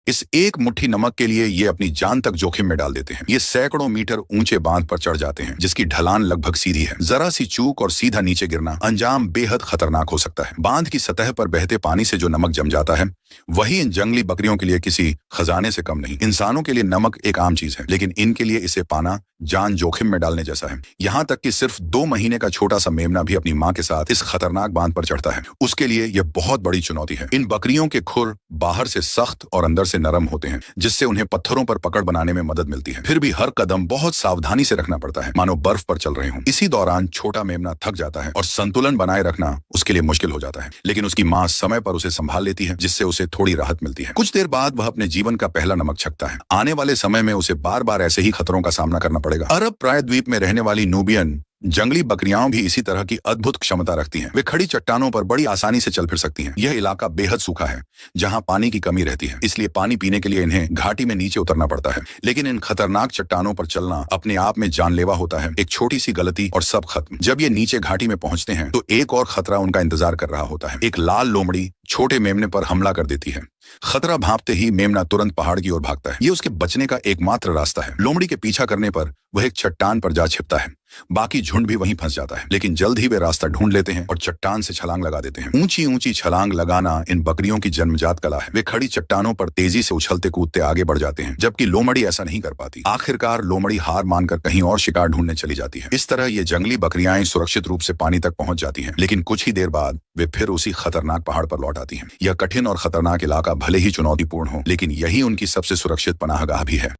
इस एक मुट्ठी नमक के लिए ये अपनी जान तक जोखिम में डाल देते हैं। ये सैकड़ों मीटर ऊंचे बांध पर चढ़ जाते हैं, जिसकी ढलान लगभग सीधी है। जरा सी चूक और सीधा नीचे गिरना, अंजाम बेहद खतरनाक हो सकता है। बांध की सतह पर बहते पानी से जो नमक जम जाता है, वही इन जंगली बकरियों के लिए किसी खजाने से कम नहीं। इंसानों के लिए नमक एक आम चीज है, लेकिन इनके लिए इसे पाना जान जोखिम में डालने जैसा है। यहाँ तक कि सिर्फ 2 महीने का छोटा सा मेमना भी अपनी माँ के साथ इस खतरनाक बांध पर चढ़ता है। उसके लिए यह बहुत बड़ी चुनौती है। इन बकरियों के खुर बाहर से सख्त और अंदर से नरम होते हैं, जिससे उन्हें पत्थरों पर पकड़ बनाने में मदद मिलती है। फिर भी हर कदम बहुत सावधानी से रखना पड़ता है, मानो बर्फ पर चल रहे हों। इसी दौरान छोटा मेमना थक जाता है और संतुलन बनाए रखना उसके लिए मुश्किल हो जाता है, लेकिन उसकी माँ समय पर उसे संभाल लेती है, जिससे उसे थोड़ी राहत मिलती है। कुछ देर बाद वह अपने जीवन का पहला नमक छकता है। आने वाले समय में उसे बार बार ऐसे ही खतरों का सामना करना पड़ेगा। अरब प्रायद्वीप में रहने वाली नूबियन जंगली बकरियां भी इसी तरह की अद्भुत क्षमता रखती हैं। वे खड़ी चट्टानों पर बड़ी आसानी से चल फिर सकती हैं। यह इलाका बेहद सूखा है, जहां पानी की कमी रहती है, इसलिए पानी पीने के लिए इन्हें घाटी में नीचे उतरना पड़ता है। लेकिन इन खतरनाक चट्टानों पर चलना अपने आप में जानलेवा होता है। एक छोटी सी गलती और सब खत्म। जब ये नीचे घाटी में पहुंचते हैं, तो एक और खतरा उनका इंतजार कर रहा होता है। एक लाल लोमड़ी छोटे मेमने पर हमला कर देती है। खतरा भांपते ही मेमना तुरंत पहाड़ की ओर भागता है। ये उसके बचने का एकमात्र रास्ता है। लोमड़ी के पीछा करने पर वह एक चट्टान पर जा छिपता है। बाकी झुंड भी वहीं फंस जाता है, लेकिन जल्द ही वे रास्ता ढूंढ लेते हैं और चट्टान से छलांग लगा देते हैं। ऊंची ऊंची छलांग लगाना इन बकरियों की जन्मजात कला है। वे खड़ी चट्टानों पर तेजी से उछलते कूदते आगे बढ़ जाते हैं, जबकि लोमड़ी ऐसा नहीं कर पाती। आखिरकार लोमड़ी हार मानकर कहीं और शिकार ढूंढने चली जाती है। इस तरह ये जंगली बकरियां सुरक्षित रूप से पानी तक पहुंच जाती हैं, लेकिन कुछ ही देर बाद वे फिर उसी खतरनाक पहाड़ पर लौट आती हैं। यह कठिन और खतरनाक इलाका भले ही चुनौतीपूर्ण हो, लेकिन यही उनकी सबसे सुरक्षित पनाहगाह भी है।